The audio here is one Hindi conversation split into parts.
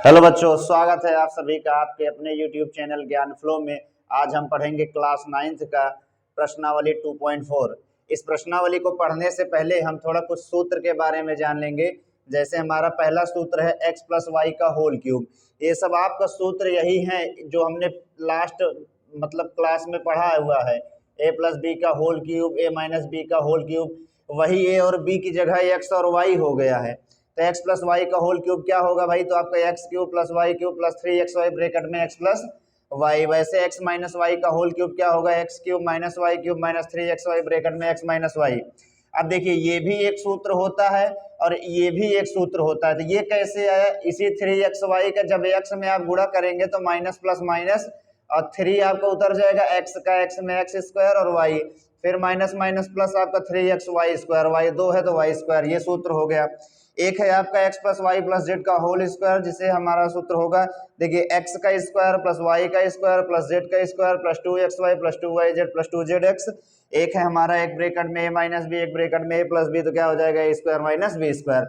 हेलो बच्चों, स्वागत है आप सभी का आपके अपने YouTube चैनल ज्ञान फ्लो में। आज हम पढ़ेंगे क्लास 9th का प्रश्नावली 2.4। इस प्रश्नावली को पढ़ने से पहले हम थोड़ा कुछ सूत्र के बारे में जान लेंगे। जैसे हमारा पहला सूत्र है x प्लस वाई का होल क्यूब। ये सब आपका सूत्र यही है जो हमने लास्ट क्लास में पढ़ा हुआ है। a प्लस बी का whole cube, a minus B का होल क्यूब, वही a और b की जगह x और y हो गया है। तो x प्लस वाई का होल क्यूब क्या होगा भाई? तो आपका X cube plus Y cube plus 3xy bracket में x प्लस वाई। वैसे x माइनस वाई का होल क्यूब क्या होगा? X cube minus Y cube minus 3xy bracket में x माइनस वाई। अब देखिए, ये भी एक सूत्र होता है और ये भी एक सूत्र होता है। तो ये कैसे आया? इसी 3xy का जब x में आप गुणा करेंगे तो माइनस प्लस माइनस और 3 आपका उतर जाएगा, x का x में x स्क्वायर और y, फिर माइनस माइनस प्लस आपका 3xy स्क्वायर, y 2 है तो y स्क्वायर। ये सूत्र हो गया। एक है आपका x plus Y plus z का होल स्क्वायर, जिसे हमारा सूत्र होगा, देखिए x का स्क्वायर प्लस y का स्क्वायर प्लस z का square plus 2xy plus 2yz plus 2zx। एक है हमारा एक ब्रैकेट में a माइनस बी, एक ब्रैकेट में a प्लस बी, तो क्या हो जाएगा? a square minus B square.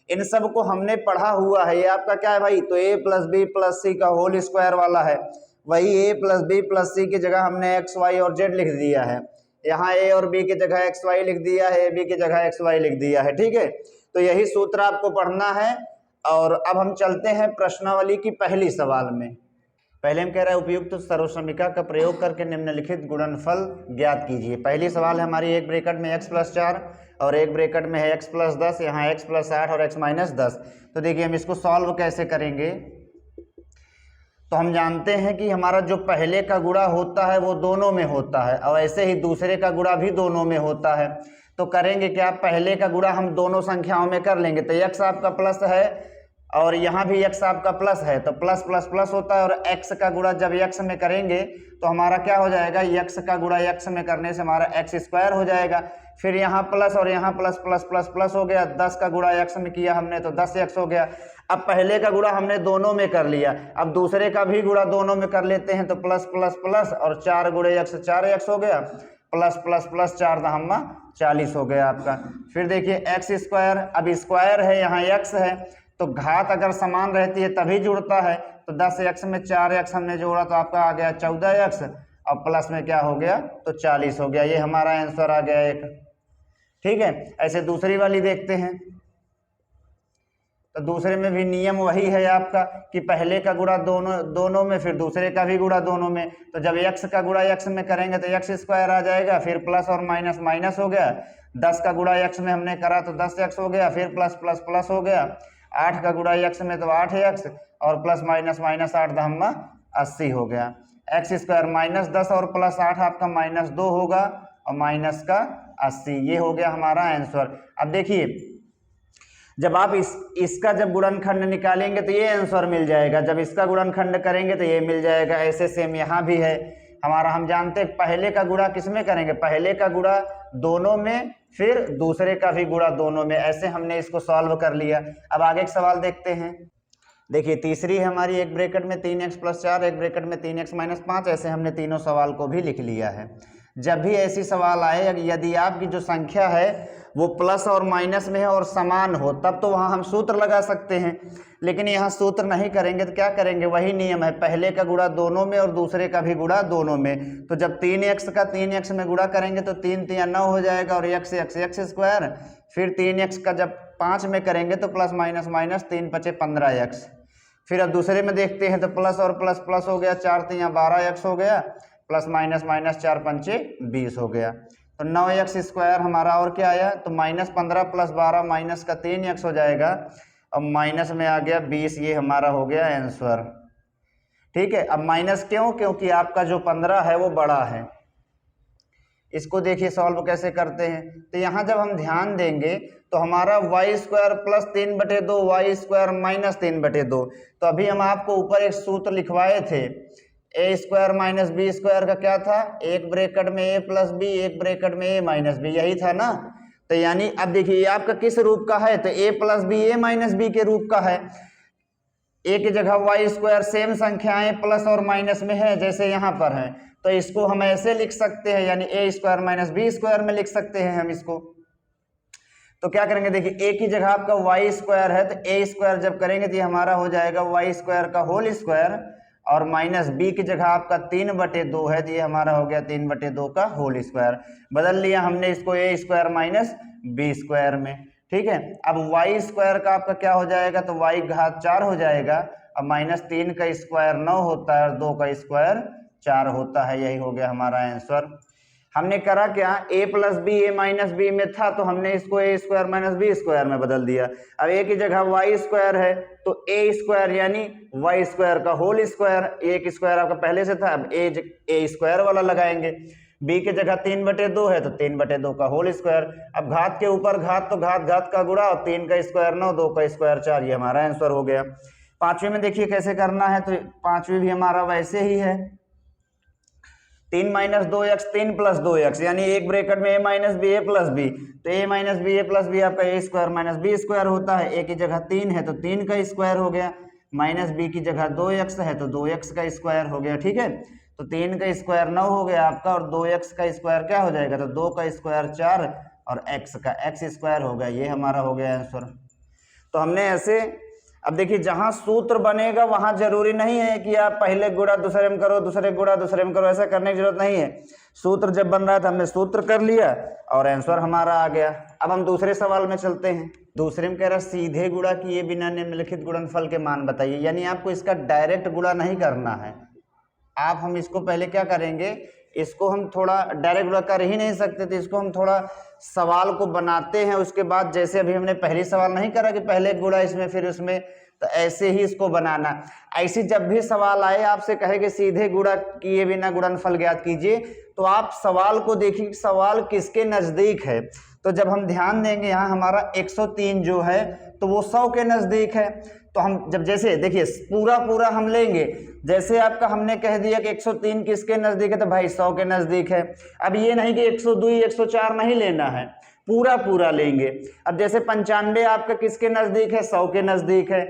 इन सब को हमने पढ़ा हुआ है। ये आपका क्या है भाई? तो a प्लस बी प्लस सी का होल स्क्वायर वाला है। वही a प्लस बी प्लस सी की जगह हमने x y और z लिख दिया है। यहाँ a और b की जगह x y लिख दिया है, b की जगह x y लिख दिया है। ठीक है, तो यही सूत्र आपको पढ़ना है। और अब हम चलते हैं प्रश्नावली की पहली सवाल में। पहले हम कह रहे हैं उपयुक्त सर्वसमीका का प्रयोग करके निम्नलिखित गुणनफल ज्ञात कीजिए। पहली सवाल है हमारी, एक ब्रैकेट में x प्लस 4 और एक ब्रैकेट में है x प्लस 10, यहाँ x प्लस 8 और x माइनस 10। तो देखिए हम इसको सॉल्व कैसे करेंगे। तो हम जानते हैं कि हमारा जो पहले का गुणा होता है वो दोनों में होता है और ऐसे ही दूसरे का गुणा भी दोनों में होता है। तो करेंगे क्या? पहले का गुणा हम दोनों संख्याओं में कर लेंगे। तो x आपका प्लस है और यहाँ भी x आपका प्लस है, तो प्लस प्लस प्लस होता है। और x का गुणा जब x में करेंगे तो हमारा क्या हो जाएगा? x का गुणा x में करने से हमारा x स्क्वायर हो जाएगा। फिर यहाँ प्लस और यहाँ प्लस प्लस प्लस प्लस हो गया। 10 का गुणा x में किया हमने तो 10x हो गया। अब पहले का गुणा हमने दोनों में कर लिया, अब दूसरे का भी गुणा दोनों में कर लेते हैं। तो प्लस प्लस प्लस और 4 गुणे x 4x हो गया, प्लस प्लस प्लस 4 दहम्मा 40 हो गया आपका। फिर देखिए x स्क्वायर, अब स्क्वायर है यहाँ x है, तो घात अगर समान रहती है तभी जुड़ता है। तो 10x में 4x हमने जोड़ा तो आपका आ गया 14x और प्लस में क्या हो गया? तो 40 हो गया। ये हमारा आंसर आ गया एक। ठीक है, ऐसे दूसरी वाली देखते हैं। तो दूसरे में भी नियम वही है आपका कि पहले का गुणा दोनों में, फिर दूसरे का भी गुणा दोनों में। तो जब x का गुणा x में करेंगे तो x स्क्वायर आ जाएगा, फिर प्लस और माइनस माइनस हो गया। 10 का गुणा x में हमने करा तो 10x हो गया, फिर प्लस प्लस प्लस हो गया। 8 का गुणा x में तो 8x और प्लस माइनस माइनस 8 दहम्मा 80 हो गया। x स्क्वायर माइनस 10 और प्लस 8 आपका माइनस 2 होगा और माइनस का 80। ये हो गया हमारा आंसर। अब देखिए, जब आप इसका जब गुणनखंड निकालेंगे तो ये आंसर मिल जाएगा, जब इसका गुणनखंड करेंगे तो ये मिल जाएगा। ऐसे सेम यहाँ भी है हमारा। हम जानते हैं पहले का गुणा किसमें करेंगे? पहले का गुणा दोनों में, फिर दूसरे का भी गुणा दोनों में। ऐसे हमने इसको सॉल्व कर लिया। अब आगे एक सवाल देखते हैं। देखिए तीसरी है हमारी, एक ब्रैकेट में 3x प्लस 4, एक ब्रैकेट में 3x माइनस 5। ऐसे हमने तीनों सवाल को भी लिख लिया है। जब भी ऐसी सवाल आए, यदि आपकी जो संख्या है वो प्लस और माइनस में है और समान हो, तब तो वहाँ हम सूत्र लगा सकते हैं। लेकिन यहाँ सूत्र नहीं करेंगे तो क्या करेंगे? वही नियम है, पहले का गुणा दोनों में और दूसरे का भी गुणा दोनों में। तो जब 3x का 3x में गुणा करेंगे तो 3 3 9 हो जाएगा और x स्क्वायर। फिर 3x का जब 5 में करेंगे तो प्लस माइनस माइनस 3 5 15x। फिर अब दूसरे में देखते हैं तो प्लस और प्लस प्लस हो गया, 4 3 12x हो गया, प्लस माइनस माइनस 4 5 20 हो गया। तो 9x स्क्वायर हमारा और क्या आया? तो माइनस 15 प्लस 12 माइनस का 3x हो जाएगा और माइनस में आ गया 20। ये हमारा हो गया आंसर। ठीक है, अब माइनस क्यों? क्योंकि आपका जो 15 है वो बड़ा है। इसको देखिए सॉल्व कैसे करते हैं। तो यहाँ जब हम ध्यान देंगे तो हमारा y square plus 3/2 y square minus 3/2। तो अभी हम आपको ऊपर एक सूत्र लिखवाए थे, a square minus B square का क्या था? एक ब्रैकेट में a प्लस बी, एक ब्रैकेट में a माइनस बी, यही था ना। तो यानी अब देखिए ये आपका किस रूप का है? तो a plus B a minus B के रूप का है। a की जगह y स्क्वायर, सेम संख्याएं प्लस और माइनस में है जैसे यहाँ पर है, तो इसको हम ऐसे लिख सकते हैं, यानी a square minus B square में लिख सकते हैं हम इसको। तो क्या करेंगे, देखिए a की जगह आपका वाई स्क्वायर है, तो a स्क्वायर जब करेंगे तो ये हमारा हो जाएगा वाई स्क्वायर का होल स्क्वायर, और माइनस b की जगह आपका 3/2 है, तो ये हमारा हो गया 3/2 का होल स्क्वायर। बदल लिया हमने इसको a square minus b square में, ठीक है। अब वाई स्क्वायर का आपका क्या हो जाएगा, तो y घात 4 हो जाएगा। अब -3 का स्क्वायर 9 होता है और 2 का स्क्वायर 4 होता है, यही हो गया हमारा आंसर। हमने करा क्या, a plus B A minus B में था, तो हमने इसको a square minus B square में बदल दिया। अब a की जगह वाई स्क्वायर है, तो a स्क्वायर यानी वाई स्क्वायर का होल स्क्वायर, एक स्क्वायर आपका पहले से था, अब a स्क्वायर वाला लगाएंगे। b की जगह 3/2 है, तो 3/2 का होल स्क्वायर। अब घात के ऊपर घात, तो घात घात का गुणा, और 3 का स्क्वायर 9, 2 का स्क्वायर 4, ये हमारा आंसर हो गया। पांचवें में देखिए कैसे करना है, तो पांचवें भी हमारा वैसे ही है, 3 माइनस 2x 3 प्लस 2x, यानी एक ब्रैकेट में a minus B A plus B, तो a minus B A plus B आपका a square minus B square होता है। a की जगह 3 है तो 3 का स्क्वायर हो गया, माइनस b की जगह 2x है तो 2x का स्क्वायर हो गया, ठीक है। तो 3 का स्क्वायर 9 हो गया आपका, और 2x का स्क्वायर क्या हो जाएगा, तो 2 का स्क्वायर 4, और x का x स्क्वायर हो गया, ये हमारा हो गया आंसर। तो हमने ऐसे, अब देखिए जहां सूत्र बनेगा वहां जरूरी नहीं है कि आप पहले गुणा दूसरे में करो, दूसरे गुणा दूसरे में करो, ऐसा करने की जरूरत नहीं है। सूत्र जब बन रहा था हमने सूत्र कर लिया और आंसर हमारा आ गया। अब हम दूसरे सवाल में चलते हैं। दूसरे में कह रहा सीधे गुणा किए बिना निम्नलिखित गुणनफल के मान बताइए, यानी आपको इसका डायरेक्ट गुणा नहीं करना है। हम इसको पहले क्या करेंगे, इसको हम थोड़ा डायरेक्ट गुणा कर ही नहीं सकते, तो इसको हम थोड़ा सवाल को बनाते हैं, उसके बाद जैसे अभी हमने पहले सवाल नहीं करा कि पहले गुणा इसमें फिर उसमें, तो ऐसे ही इसको बनाना। ऐसी जब भी सवाल आए आपसे कहे कि सीधे गुणा किए बिना गुणनफल ज्ञात कीजिए, तो आप सवाल को देखिए सवाल किसके नजदीक है। तो जब हम ध्यान देंगे यहाँ हमारा 103 जो है तो वो 100 के नजदीक है, तो हम जब जैसे देखिए पूरा हम लेंगे, जैसे आपका हमने कह दिया कि 103 किसके नजदीक है, तो भाई 100 के नजदीक है। अब ये नहीं कि 102 104 नहीं लेना है, पूरा लेंगे। अब जैसे 95 आपका किसके नजदीक है, 100 के नजदीक है।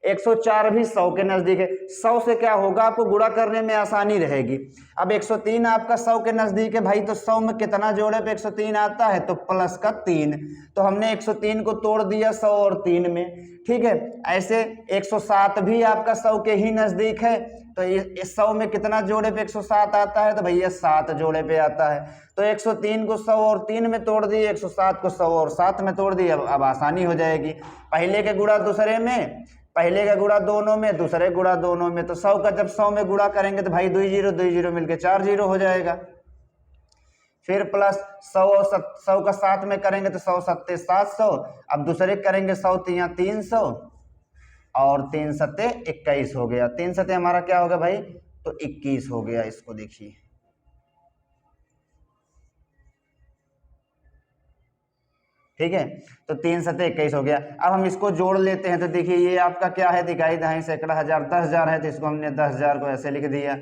104 भी 100 के नजदीक है। 100 से क्या होगा, आपको गुणा करने में आसानी रहेगी। अब 103 आपका 100 के नजदीक है भाई, तो 100 में कितना जोड़े पे 103 आता है, तो प्लस का 3, तो हमने 103 को तोड़ दिया 100 और 3 में, ठीक है। ऐसे 107 भी आपका 100 के ही नजदीक है, तो इस 100 में कितना जोड़े पे 107 आता है, तो भैया 7 जोड़े पे आता है। तो 103 को 100 और 3 में तोड़ दिए, 107 को 100 और 7 में तोड़ दिए। अब आसानी हो जाएगी। पहले के गुणा दूसरे में, पहले का गुणा दोनों में, दूसरे गुणा दोनों में, तो 100 का जब 100 में गुणा करेंगे तो भाई 2 0 मिलके 4 0 हो जाएगा। फिर प्लस 100 का 7 में करेंगे तो 100 7 700। अब दूसरे करेंगे 100 300 और 3 7 21 हो गया। 3 7 हमारा क्या होगा भाई, तो 21 हो गया। इसको देखिए, ठीक है, तो 3 7 21 हो गया। अब हम इसको जोड़ लेते हैं, तो देखिए ये आपका क्या है, दिखाई दहाई सैकड़ा हजार 10,000 है, तो इसको हमने 10,000 को ऐसे लिख दिया।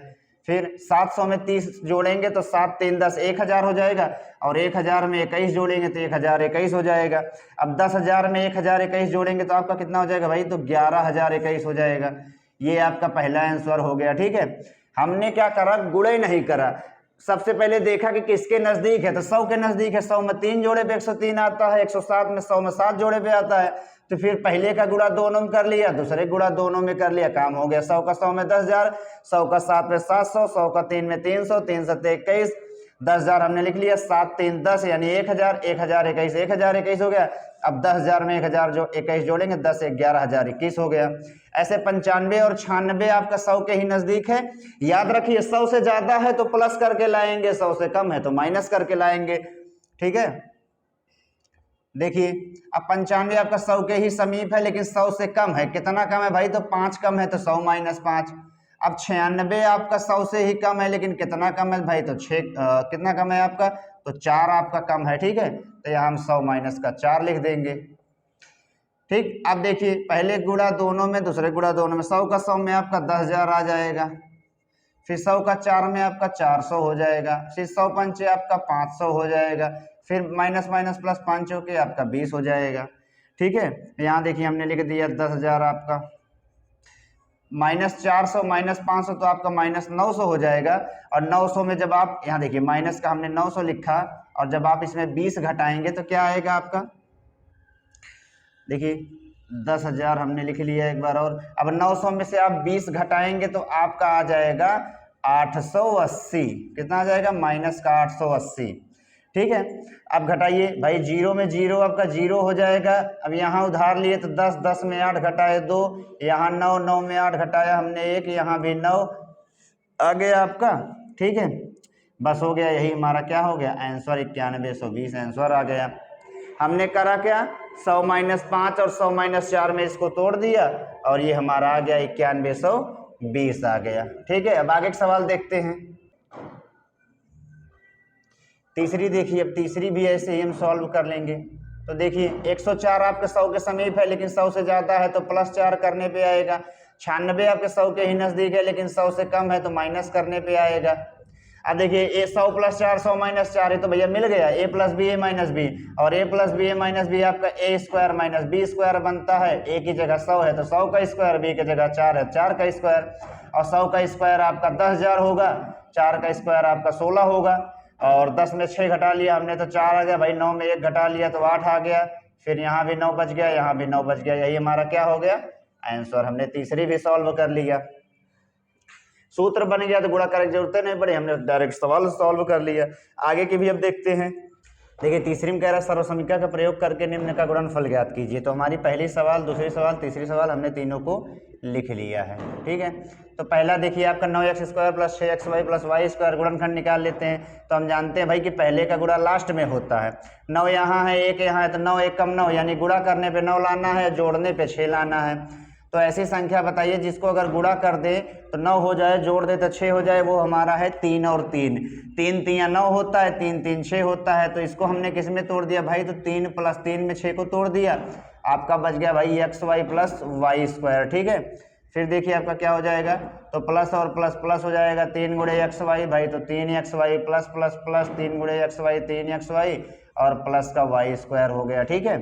फिर 700 में 30 जोड़ेंगे तो 7 3 10 1000 हो जाएगा, और 1000 में 21 जोड़ेंगे तो 1021 हो जाएगा। अब 10,000 में 1021 जोड़ेंगे तो आपका कितना हो जाएगा भाई, तो 11,021 हो जाएगा। ये आपका पहला आंसर हो गया, ठीक है। हमने क्या करा, गुणे नहीं करा, सबसे पहले देखा कि किसके नजदीक है, तो 100 के नजदीक है। 100 में 3 जोड़े पे 103 आता है, 107 में 100 में 7 जोड़े पे आता है, तो फिर पहले का गुणा दोनों में कर लिया, दूसरे गुणा दोनों में कर लिया, काम हो गया। 100 का 100 में 10,000, 100 का 7 में 700, 100 का 3 में 300, 3 7 21, 10,000 हमने लिख लिया, 7 3 10 यानी 1000, 1021 1021 हो गया। अब 10,000 में 1000 जो 21 जोड़ेंगे 10 11,021 हो गया। ऐसे 95 और 96 आपका 100 के ही नजदीक है। याद रखिए 100 से ज्यादा है तो प्लस करके लाएंगे, 100 से कम है तो माइनस करके लाएंगे, ठीक है। देखिए अब 95 आपका 100 के ही समीप है, लेकिन 100 से कम है। कितना कम है भाई, तो 5 कम है, तो 100 - 5। अब 96 आपका 100 से ही कम है, लेकिन कितना कम है भाई, तो 6 कितना कम है आपका, तो 4 आपका कम है, ठीक है। तो यहाँ हम 100 - का 4 लिख देंगे, ठीक। अब देखिए पहले गुणा दोनों में, दूसरे गुणा दोनों में। 100 का 100 में आपका 10,000 आ जाएगा, फिर 100 का 4 में आपका 400 हो जाएगा, फिर 100 पंचे आपका 500 हो जाएगा, फिर माइनस प्लस 5 होके आपका 20 हो जाएगा, ठीक है। यहाँ देखिए हमने लिख दिया 10,000 आपका -400 -500 तो आपका -900 हो जाएगा। और 900 में जब आप यहाँ देखिए माइनस का हमने 900 लिखा, और जब आप इसमें 20 घटाएंगे तो क्या आएगा आपका देखिए 10,000 हमने लिख लिया एक बार और। अब 900 में से आप 20 घटाएंगे तो आपका आ जाएगा 880। कितना आ जाएगा? माइनस का 880। ठीक है, अब घटाइए भाई, जीरो में जीरो आपका जीरो हो जाएगा। अब यहाँ उधार लिए तो 10, 10 में 8 घटाए 2, यहाँ 9, 9 में 8 घटाया हमने 1, यहाँ भी 9 आ गया आपका। ठीक है, बस हो गया, यही हमारा क्या हो गया आंसर, 9120 आंसर आ गया। हमने करा क्या, 100 माइनस 5 और 100 माइनस 4 में इसको तोड़ दिया और ये हमारा आ गया 9120 आ गया। ठीक है, अब आगे का सवाल देखते हैं। तीसरी देखिए, अब तीसरी भी ऐसे ही हम सॉल्व कर लेंगे। तो देखिए 104 आपके 100 के समीप है लेकिन 100 से ज़्यादा है तो प्लस 4 करने पे आएगा। 96 आपके 100 के ही नज़दीक है लेकिन 100 से कम है तो माइनस करने पे आएगा। अब देखिए ए 100 प्लस 4 100 माइनस 4 है तो भैया मिल गया ए plus B A minus B, और ए plus B A minus B आपका ए स्क्वायर माइनस बी स्क्वायर बनता है। ए की जगह 100 है तो 100 का स्क्वायर, बी की जगह 4 है 4 का स्क्वायर, और 100 का स्क्वायर आपका 10,000 होगा, 4 का स्क्वायर आपका 16 होगा, और 10 में 6 घटा लिया हमने तो 4 आ गया भाई, 9 में 1 घटा लिया तो 8 आ गया, फिर यहाँ भी 9 बच गया, यहाँ भी 9 बच गया। यही हमारा क्या हो गया आंसर। हमने तीसरी भी सॉल्व कर लिया, सूत्र बन गया तो गुणा करने की जरूरत नहीं पड़ी, हमने डायरेक्ट सवाल सॉल्व कर लिया। आगे की भी अब देखते हैं। देखिए तीसरी में कह रहा है सर्वसमीका का प्रयोग करके निम्न का गुणनफल ज्ञात कीजिए। तो हमारी पहली सवाल, दूसरी सवाल, तीसरी सवाल हमने तीनों को लिख लिया है। ठीक है, तो पहला देखिए आपका 9x square plus 6xy plus Y square गुणनखंड निकाल लेते हैं। तो हम जानते हैं भाई कि पहले का गुणा लास्ट में होता है। 9 यहाँ है, 1 यहाँ है, तो 9 1 कम 9, यानी गुणा करने पे 9 लाना है, जोड़ने पे 6 लाना है। तो ऐसी संख्या बताइए जिसको अगर गुणा कर दे तो 9 हो जाए, जोड़ दे तो 6 हो जाए। वो हमारा है 3 और 3, 3 3 9 होता है, 3 3 6 होता है। तो इसको हमने किस में तोड़ दिया भाई, तो 3 प्लस 3 में 6 को तोड़ दिया, आपका बच गया भाई X Y plus Y square. ठीक है, फिर देखिए आपका क्या हो जाएगा, तो प्लस और प्लस प्लस हो जाएगा, 3 गुणे एक्स वाई भाई, तो 3 X Y plus plus plus 3 गुणे एक्स वाई 3 एक्स वाई और प्लस का वाई स्क्वायर हो गया। ठीक है,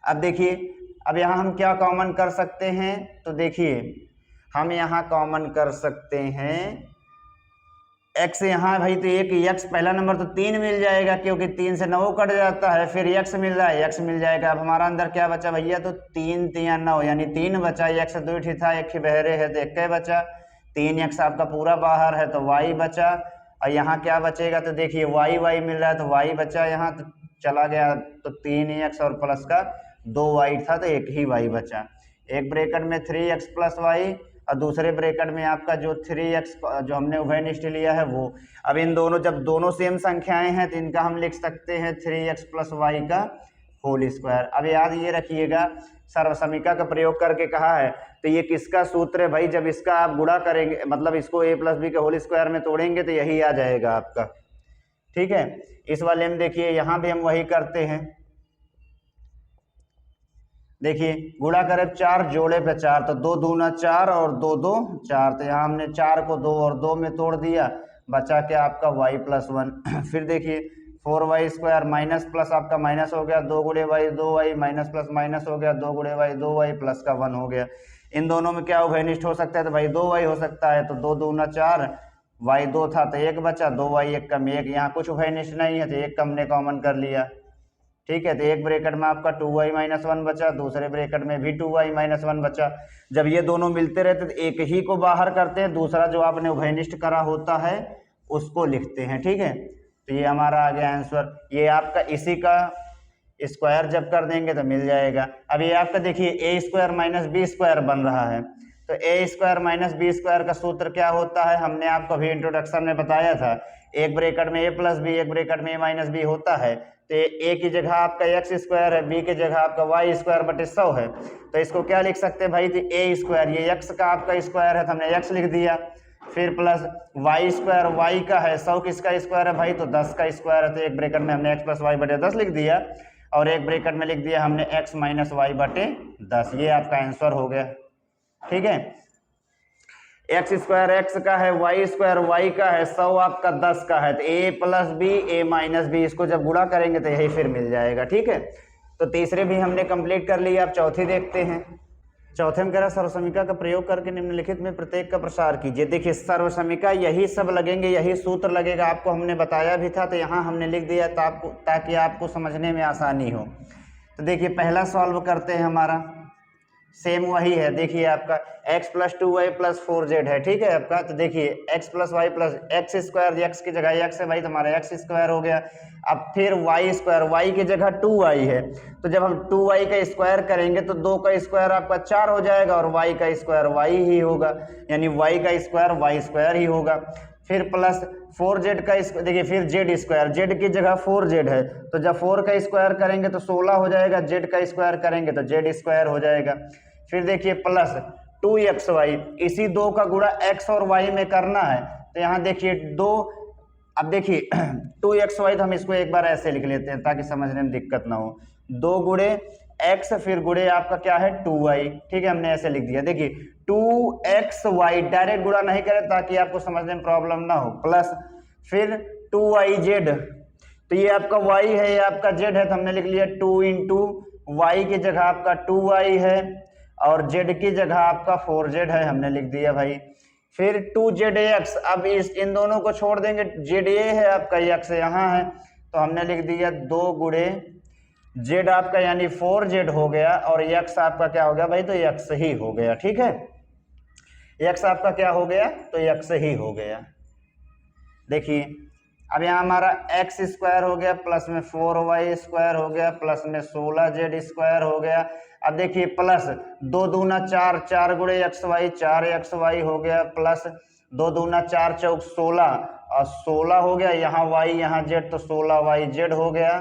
अब देखिए अब यहाँ हम क्या कॉमन कर सकते हैं, तो देखिए हम यहाँ कॉमन कर सकते हैं x, यहाँ भाई तो एक x पहला नंबर तो 3 मिल जाएगा क्योंकि 3 से 9 कट जाता है, फिर x मिल रहा है, x मिल जाएगा। अब हमारा अंदर क्या बचा भैया, तो 3 3 9 यानी 3 बचा, x 2 ही था, एक ही बहरे है तो 1 बचा, 3x आपका पूरा बाहर है तो y बचा, और यहाँ क्या बचेगा, तो देखिए y मिल रहा है तो y बचा, यहाँ तो चला गया तो 3x और प्लस का 2y था तो एक ही y बचा। एक ब्रैकेट में 3x प्लस वाई और दूसरे ब्रैकेट में आपका जो 3x जो हमने उभयनिष्ठ लिया है वो। अब इन दोनों, जब दोनों सेम संख्याएं हैं तो इनका हम लिख सकते हैं 3x प्लस वाई का होल स्क्वायर। अब याद ये रखिएगा सर्वसमीका का प्रयोग करके कहा है तो ये किसका सूत्र है भाई, जब इसका आप गुणा करेंगे मतलब इसको a प्लस बी के होल स्क्वायर में तोड़ेंगे तो यही आ जाएगा आपका। ठीक है, इस वाले में देखिए यहाँ भी हम वही करते हैं। देखिए गुणा करें 4 जोड़े पे 4 तो 2 दूना 4 और 2 2 4, तो यहाँ हमने 4 को 2 और 2 में तोड़ दिया, बचा क्या आपका y प्लस 1। फिर देखिए 4y स्क्वायर माइनस प्लस आपका माइनस हो गया, 2 गुणे y 2y minus plus minus हो गया, 2 गुणे y 2y प्लस का 1 हो गया। इन दोनों में क्या उभयनिष्ठ हो सकता है, तो भाई 2y हो सकता है, तो 2 दूना 4, y 2 था तो 1 बचा, 2y 1 कम 1, यहाँ कुछ उभयनिष्ठ नहीं है तो 1 हमने कॉमन कर लिया। ठीक है, तो एक ब्रैकेट में आपका 2y माइनस 1 बचा, दूसरे ब्रैकेट में भी 2y माइनस 1 बचा। जब ये दोनों मिलते रहते तो एक ही को बाहर करते हैं, दूसरा जो आपने उभयनिष्ठ करा होता है उसको लिखते हैं। ठीक है, तो ये हमारा आ गया आंसर। ये आपका इसी का स्क्वायर जब कर देंगे तो मिल जाएगा। अब ये आपका देखिए ए स्क्वायर माइनस बी स्क्वायर बन रहा है, तो ए स्क्वायर माइनस बी स्क्वायर का सूत्र क्या होता है, हमने आपको अभी इंट्रोडक्शन में बताया था। एक ब्रैकेट में ए प्लस बी, एक ब्रैकेट में ए माइनस बी होता है, तो ए की जगह आपका एक्स स्क्वायर है, बी की जगह आपका वाई स्क्वायर बटे 100 है, तो इसको क्या लिख सकते हैं भाई, तो ए स्क्वायर, ये एक्स का आपका स्क्वायर है तो हमने एक्स लिख दिया, फिर प्लस वाई स्क्वायर, वाई का है 100 किसका स्क्वायर है भाई, तो 10 का स्क्वायर है, तो एक ब्रैकेट में हमने एक्स प्लस वाई बटे 10 लिख दिया, और एक ब्रैकेट में लिख दिया हमने एक्स माइनस वाई बटे 10। ये आपका आंसर हो गया। ठीक है, एक्स स्क्वायर एक्स का है, वाई स्क्वायर वाई का है, 100 आपका 10 का है, तो ए plus B A minus B, इसको जब गुणा करेंगे तो यही फिर मिल जाएगा। ठीक है, तो तीसरे भी हमने कंप्लीट कर लिया। अब चौथी देखते हैं। चौथे में कह रहा सर्वसमीका का प्रयोग करके निम्नलिखित में प्रत्येक का प्रसार कीजिए। देखिए सर्वसमीका यही सब लगेंगे, यही सूत्र लगेगा, आपको हमने बताया भी था, तो यहाँ हमने लिख दिया ताकि आपको समझने में आसानी हो। तो देखिए पहला सॉल्व करते हैं, हमारा सेम वही है। देखिए आपका x plus 2y plus 4z है, ठीक है आपका। तो देखिए x plus Y plus X square, X की जगह x है भाई, तो हमारा एक्स स्क्वायर हो गया। अब फिर वाई स्क्वायर, वाई की जगह 2y है, तो जब हम 2y का स्क्वायर करेंगे तो 2 का स्क्वायर आपका 4 हो जाएगा और y का स्क्वायर y ही होगा, यानी y का स्क्वायर y स्क्वायर ही होगा। फिर प्लस 4z का देखिए फिर z स्क्वायर, z की जगह 4z है, तो जब 4 का स्क्वायर करेंगे तो 16 हो जाएगा, z का स्क्वायर करेंगे तो z स्क्वायर हो जाएगा। फिर देखिए प्लस 2xy, इसी 2 का गुणा x और y में करना है, तो यहाँ देखिए 2, अब देखिए 2xy, तो हम इसको एक बार ऐसे लिख लेते हैं ताकि समझने में दिक्कत ना हो। 2 गुणे x फिर गुणे आपका क्या है 2y, ठीक है, हमने ऐसे लिख दिया। देखिए 2xy डायरेक्ट गुणा नहीं करें ताकि आपको समझने में प्रॉब्लम ना हो, प्लस फिर 2yz, तो ये आपका y है, ये आपका z है, तो हमने लिख लिया 2 इंटू वाई की जगह आपका 2y है और z की जगह आपका 4z है, हमने लिख दिया भाई। फिर 2zx, अब इन दोनों को छोड़ देंगे, za है आपका, x यहाँ है, तो हमने लिख दिया 2 गुणे z आपका यानी 4z हो गया और x आपका क्या हो गया भाई, तो x ही हो गया, ठीक है, x आपका क्या हो गया, तो x ही हो गया। देखिए अब यहाँ हमारा x स्क्वायर हो गया, प्लस में 4y स्क्वायर हो गया, प्लस में 16z स्क्वायर हो गया। अब देखिए प्लस 2 दूना 4, 4 गुणे xy 4xy हो गया, प्लस 2 दूना 4 चौक 16 और 16 हो गया, यहाँ y यहाँ z, तो 16yz हो गया।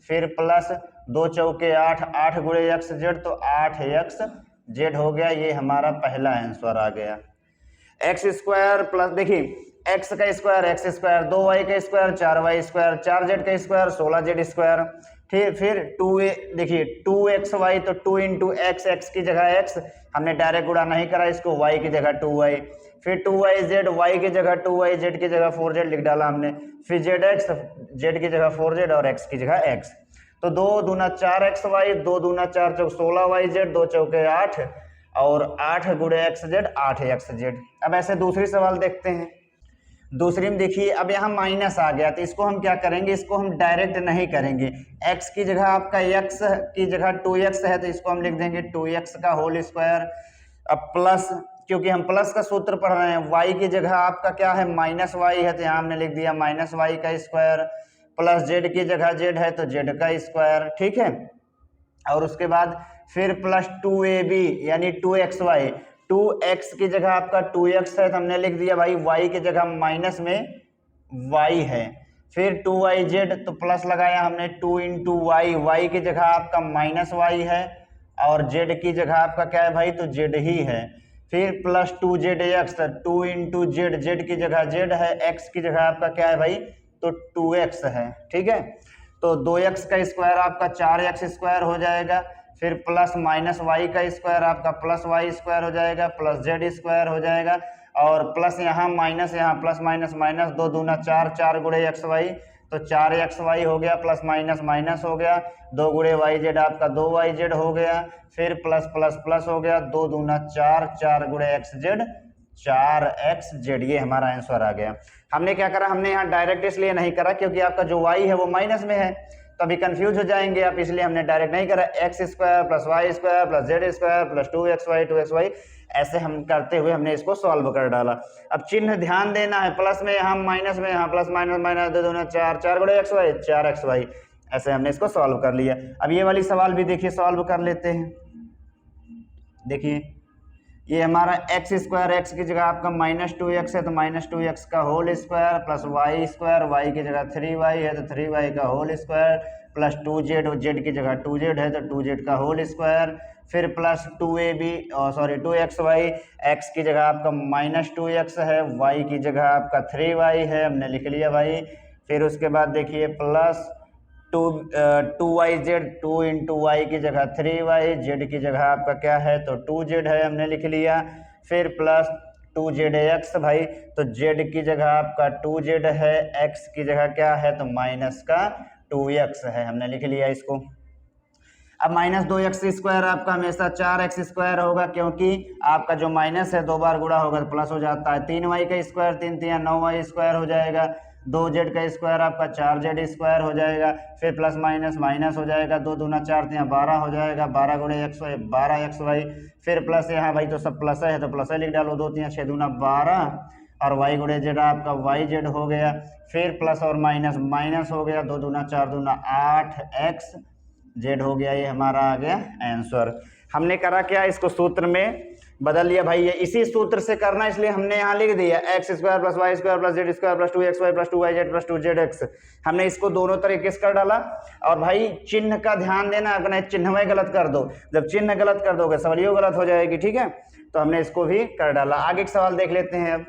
फिर प्लस 2 चौके 8, 8 गुणे xz, तो 8xz हो गया। ये हमारा पहला आंसर आ गया। एक्स स्क्वायर प्लस देखिए x का स्क्वायर x स्क्वायर, 2y का स्क्वायर 4y स्क्वायर, 4z का स्क्वायर 16z स्क्वायर। फिर 2a, देखिए 2xy, तो 2 इंटू एक्स, एक्स की जगह x, हमने डायरेक्ट गुणा नहीं करा इसको, y की जगह 2y। फिर 2yz, y की जगह 2y, z की जगह 4z लिख डाला हमने। फिर zx, z की जगह 4z और x की जगह x, तो 2 दूना 4xy, 2 दूना 4 चौक 16yz, 2 चौके 8 और 8 गुणे xz 8xz। अब ऐसे दूसरी सवाल देखते हैं। दूसरी में देखिए अब यहाँ माइनस आ गया, तो इसको हम क्या करेंगे, इसको हम डायरेक्ट नहीं करेंगे, x की जगह आपका x की जगह 2x है, तो इसको हम लिख देंगे 2x का होल स्क्वायर। अब प्लस, क्योंकि हम प्लस का सूत्र पढ़ रहे हैं, y की जगह आपका क्या है माइनस y है, तो यहाँ हमने लिख दिया माइनस y का स्क्वायर, प्लस z की जगह z है तो z का स्क्वायर, ठीक है। और उसके बाद फिर प्लस 2ab यानी 2xy, 2x की जगह आपका 2x है, तो हमने लिख दिया भाई y की जगह माइनस में y है। फिर 2yz, तो प्लस लगाया हमने 2 इंटू वाई, वाई की जगह आपका माइनस y है और z की जगह आपका क्या है भाई, तो z ही है। फिर plus 2zx, 2 into Z, Z की जगह z है, x की जगह आपका क्या है भाई, तो 2x है, ठीक है। तो 2x का स्क्वायर आपका 4x स्क्वायर हो जाएगा। फिर प्लस माइनस वाई का स्क्वायर आपका प्लस वाई स्क्वायर हो जाएगा, प्लस जेड स्क्वायर हो जाएगा, और प्लस यहाँ माइनस यहाँ प्लस माइनस माइनस, 2 दूना 4, 4 गुणे एक्स वाई, तो 4xy हो गया, प्लस माइनस माइनस हो गया, 2 गुणे वाई जेड आपका 2yz हो गया। फिर प्लस प्लस प्लस हो गया, 2 दूना 4, 4 गुणे एक्स जेड 4xz, ये हमारा आंसर आ गया। हमने क्या करा, हमने यहाँ डायरेक्ट इसलिए नहीं करा क्योंकि आपका जो y है वो माइनस में है, तो अभी कंफ्यूज हो जाएंगे आप, इसलिए हमने डायरेक्ट नहीं करा। X square plus Y square plus Z square plus 2xy ऐसे हम करते हुए हमने इसको सॉल्व कर डाला। अब चिन्ह ध्यान देना है, प्लस में यहाँ माइनस में यहाँ प्लस माइनस माइनस, 2 दूना 4, 4 गुणे xy 4xy, ऐसे हमने इसको सॉल्व कर लिया। अब ये वाली सवाल भी देखिए सॉल्व कर लेते हैं। देखिए ये हमारा एक्स स्क्वायर, एक्स की जगह आपका -2x है तो -2x का whole square plus Y square, Y की जगह 3y है तो 3y का होल स्क्वायर प्लस 2z, और z की जगह 2z है तो 2z का होल स्क्वायर। फिर प्लस 2xy, x की जगह आपका -2x है, y की जगह आपका 3y है, हमने लिख लिया भाई। फिर उसके बाद देखिए प्लस 2yz, 2 इंटू वाई की जगह 3y, z की जगह आपका क्या है तो 2z है, हमने लिख लिया। फिर प्लस 2zx भाई, तो z की जगह आपका 2z है, x की जगह क्या है तो माइनस का 2x है, हमने लिख लिया इसको। अब -2x स्क्वायर आपका हमेशा 4x स्क्वायर होगा, क्योंकि आपका जो माइनस है 2 बार गुणा होगा तो प्लस हो जाता है। 3y का स्क्वायर 3 3 9y स्क्वायर हो जाएगा, 2 जेड का स्क्वायर आपका 4 जेड स्क्वायर हो जाएगा, फिर प्लस माइनस माइनस हो जाएगा, 2 दूना 4 तो यहाँ 12 हो जाएगा, 12 गुणे एक्स वाई 12 एक्स वाई, फिर प्लस यहाँ भाई तो सब प्लस है तो प्लस लिख डालो, 2 3 6 दूना 12 और वाई गुणे जेड आपका वाई जेड हो गया, फिर प्लस और माइनस माइनस हो गया, 2 दूना 4 दूना 8 एक्स जेड हो गया। ये हमारा आ गया आंसर। हमने करा क्या, इसको सूत्र में बदल लिया भाई, ये इसी सूत्र से करना इसलिए हमने यहाँ लिख दिया X square plus Y square plus Z square plus 2 X Y plus 2 Y Z plus 2 Z X. हमने इसको दोनों तरीके से कर डाला। और भाई चिन्ह का ध्यान देना, अगर चिन्ह में गलत कर दो, जब चिन्ह गलत कर दोगे सवालियों गलत हो जाएगी, ठीक है। तो हमने इसको भी कर डाला। आगे का सवाल देख लेते हैं। अब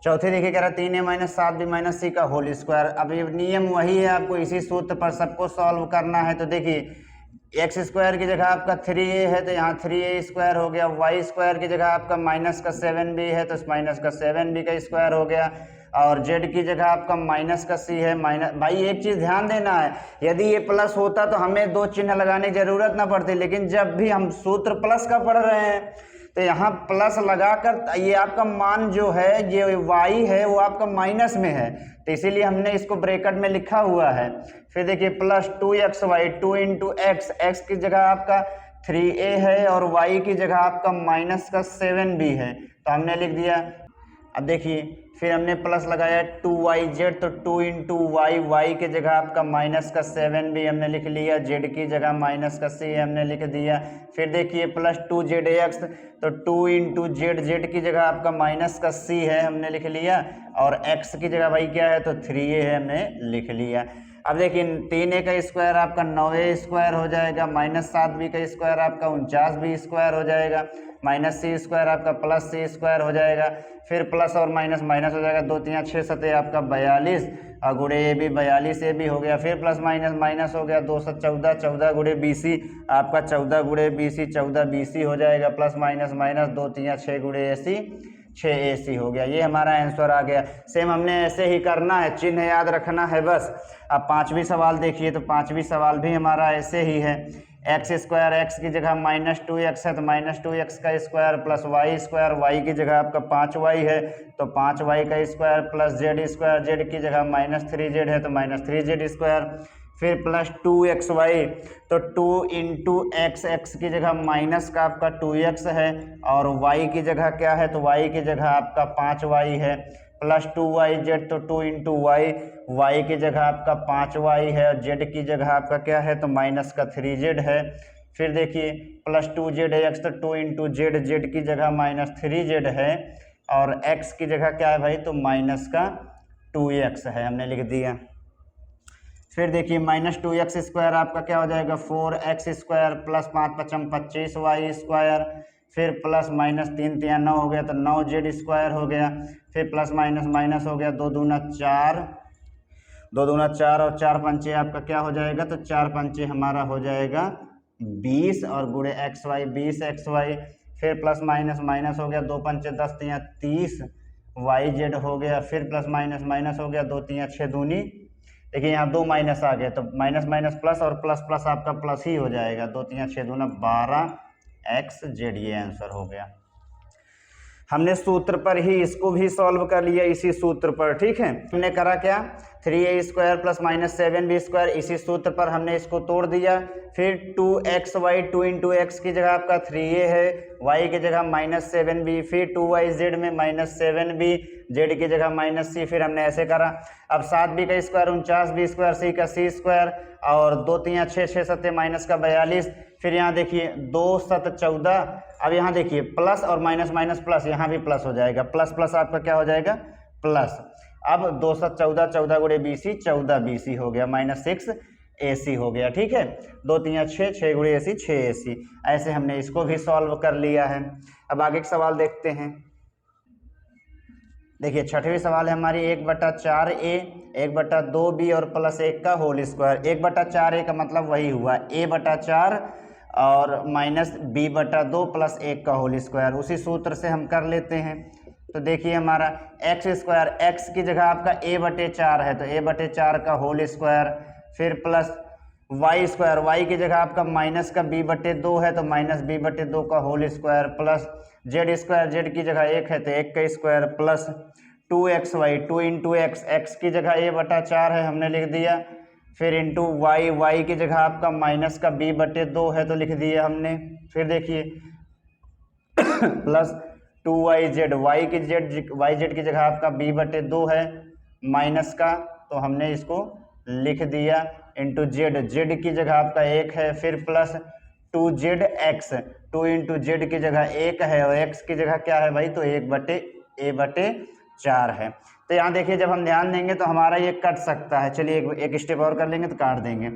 चौथे देखिए कह रहा है 3a माइनस 7b माइनस सी का होल स्क्वायर। अब ये नियम वही है, आपको इसी सूत्र पर सबको सॉल्व करना है। तो देखिए एक्स स्क्वायर की जगह आपका 3a है तो यहाँ 3a स्क्वायर हो गया, वाई स्क्वायर की जगह आपका माइनस का 7b है तो माइनस का 7b का स्क्वायर हो गया, और z की जगह आपका माइनस का c है माइनस। भाई एक चीज़ ध्यान देना है, यदि ये प्लस होता तो हमें 2 चिन्ह लगाने की जरूरत ना पड़ती, लेकिन जब भी हम सूत्र प्लस का पढ़ रहे हैं तो यहाँ प्लस लगाकर ये आपका मान जो है ये y है वो आपका माइनस में है, तो इसीलिए हमने इसको ब्रैकेट में लिखा हुआ है। फिर देखिए plus 2xy 2 into X, X की जगह आपका 3a है और y की जगह आपका माइनस का 7b है, तो हमने लिख दिया। अब देखिए फिर हमने प्लस लगाया 2yz, तो 2 इंटू वाई, वाई की जगह आपका माइनस का 7b हमने लिख लिया, z की जगह माइनस का c हमने लिख दिया। फिर देखिए प्लस 2zx, तो 2 इंटू जेड, जेड की जगह आपका माइनस का c है हमने लिख लिया, और x की जगह भाई क्या है तो 3a है हमने लिख लिया। अब देखिए 3a का स्क्वायर आपका 9a स्क्वायर हो जाएगा, माइनस 7b का स्क्वायर आपका 49b स्क्वायर हो जाएगा, माइनस c स्क्वायर आपका प्लस c स्क्वायर हो जाएगा, फिर प्लस और माइनस माइनस हो जाएगा, 2 3 6 7 आपका 42 और गुणे ए भी 42 ए भी हो गया, फिर प्लस माइनस माइनस हो गया, 214 14 गुणे BC आपका 14 गुणे BC 14 BC हो जाएगा, प्लस माइनस माइनस 2 3 6 गुणे AC 6 AC हो गया। ये हमारा आंसर आ गया। सेम हमने ऐसे ही करना है, चिन्ह याद रखना है बस। अब 5वीं सवाल देखिए, तो 5वीं सवाल भी हमारा ऐसे ही है। एक्स स्क्वायर, एक्स की जगह माइनस 2x है तो माइनस 2x का square plus Y square, Y की जगह आपका 5y है तो 5y का square plus Z square, Z की जगह माइनस 3z है तो माइनस 3z स्क्वायर, फिर प्लस 2xy, तो 2 इंटू एक्स, एक्स की जगह माइनस का आपका 2x है, और y की जगह क्या है तो y की जगह आपका 5y है, प्लस 2yz, तो 2 इंटू वाई, वाई की जगह आपका 5y है, और z की जगह आपका क्या है तो माइनस का 3z है। फिर देखिए प्लस 2zx, तो 2 इंटू जेड, जेड की जगह माइनस 3z है, और x की जगह क्या है भाई तो माइनस का 2x है हमने लिख दिया। फिर देखिए माइनस 2x स्क्वायर आपका क्या हो जाएगा 4x square plus 5 5 25y square, फिर प्लस माइनस 3 3 9 हो गया तो 9z स्क्वायर हो गया, फिर प्लस माइनस माइनस हो गया 2 दूना 4, 2 दूना 4 और 4 पंचे आपका क्या हो जाएगा तो 4 पंचे हमारा हो जाएगा 20 और गुणे xy 20xy, फिर प्लस माइनस माइनस हो गया 2 पंचे 10 3 30 yz हो गया, फिर प्लस माइनस माइनस हो गया 2 3 6 दूनी, देखिए यहाँ 2 माइनस आ गए तो माइनस माइनस प्लस और प्लस प्लस आपका प्लस ही हो जाएगा, 2 3 6 दूना 12xz, ये आंसर हो गया। हमने सूत्र पर ही इसको भी सॉल्व कर लिया, इसी सूत्र पर, ठीक है। हमने करा क्या 3a square plus minus 7b square, इसी सूत्र पर हमने इसको तोड़ दिया। फिर 2xy, 2 इंटू एक्स की जगह आपका 3a है, y की जगह माइनस 7b, फिर 2yz में माइनस 7b, z की जगह माइनस c, फिर हमने ऐसे करा। अब 7b का स्क्वायर 49b स्क्वायर, c का c स्क्वायर, और 2 3 6 6 7 माइनस का 42, फिर यहाँ देखिए 2 7 14, अब यहाँ देखिए प्लस और माइनस माइनस प्लस, यहाँ भी प्लस हो जाएगा, प्लस प्लस आपका क्या हो जाएगा प्लस। अब 2 7 14, 14 गुणे BC 14 BC हो गया, माइनस 6 AC हो गया, ठीक है। 2 3 6 6 गुणे AC 6 AC, ऐसे हमने इसको भी सॉल्व कर लिया है। अब आगे का सवाल देखते हैं। देखिए 6वीं सवाल है हमारी 1/4a 1/2b और प्लस 1 का होल स्क्वायर। 1/4a का मतलब वही हुआ a/4 और माइनस b/2 प्लस 1 का होल स्क्वायर, उसी सूत्र से हम कर लेते हैं। तो देखिए हमारा एक्स स्क्वायर, एक्स की जगह आपका a/4 है तो a/4 का होल स्क्वायर, फिर प्लस वाई स्क्वायर, वाई की जगह आपका माइनस का b/2 है तो माइनस b/2 का whole square, plus Z square, Z की जगह 1 है तो 1 का square, plus 2xy, 2 into X, X की जगह a/4 है हमने लिख दिया, फिर इंटू वाई, वाई की जगह आपका माइनस का b/2 है तो लिख दिया हमने। फिर देखिए प्लस 2yz, वाई की जेड की जगह आपका b/2 है माइनस का, तो हमने इसको लिख दिया, इंटू जेड, जेड की जगह आपका 1 है, फिर प्लस 2zx, 2 इंटू जेड की जगह 1 है और x की जगह क्या है भाई, तो 1/a/4 है। तो यहाँ देखिए जब हम ध्यान देंगे तो हमारा ये कट सकता है। चलिए एक स्टेप और कर लेंगे तो काट देंगे।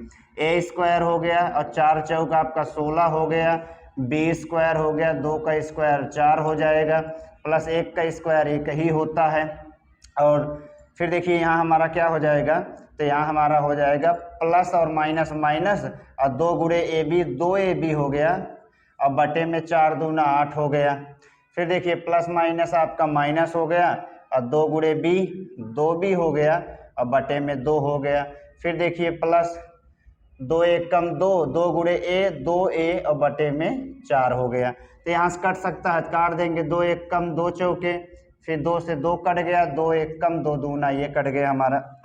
a² हो गया और 4 चौक आपका 16 हो गया, b² हो गया, 2 का स्क्वायर 4 हो जाएगा, प्लस 1 का स्क्वायर 1 ही होता है। और फिर देखिए यहाँ हमारा क्या हो जाएगा, तो यहाँ हमारा हो जाएगा प्लस और माइनस माइनस और 2 गुणे AB, 2AB हो गया और बटे में 4 दूना 8 हो गया। फिर देखिए प्लस माइनस आपका माइनस हो गया और 2 गुणे B, 2B हो गया और बटे में 2 हो गया। फिर देखिए प्लस 2 1 कम 2, 2 गुणे A, 2A और बटे में 4 हो गया। तो यहाँ से कट सकता है, काट देंगे, 2 1 कम 2 चौके, फिर 2 से 2 कट गया, 2 1 कम 2 दूना, ये कट गया हमारा।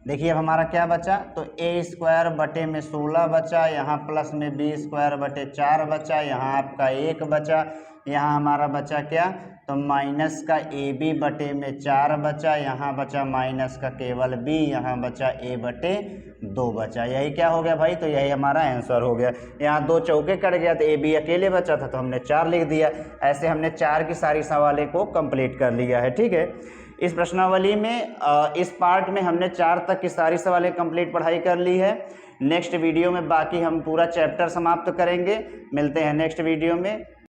देखिए अब हमारा क्या बचा, तो a² बटे में 16 बचा, यहाँ प्लस में b²/4 बचा, यहाँ आपका 1 बचा, यहाँ हमारा बचा क्या, तो माइनस का AB बटे में 4 बचा, यहाँ बचा माइनस का केवल b, यहाँ बचा a/2 बचा। यही क्या हो गया भाई, तो यही हमारा आंसर हो गया। यहाँ 2 चौके कट गया तो AB अकेले बचा था तो हमने 4 लिख दिया। ऐसे हमने 4 की सारी सवालों को कंप्लीट कर लिया है। ठीक है, इस प्रश्नावली में इस पार्ट में हमने 4 तक की सारी सवालें कंप्लीट पढ़ाई कर ली है। नेक्स्ट वीडियो में बाकी हम पूरा चैप्टर समाप्त करेंगे। मिलते हैं नेक्स्ट वीडियो में।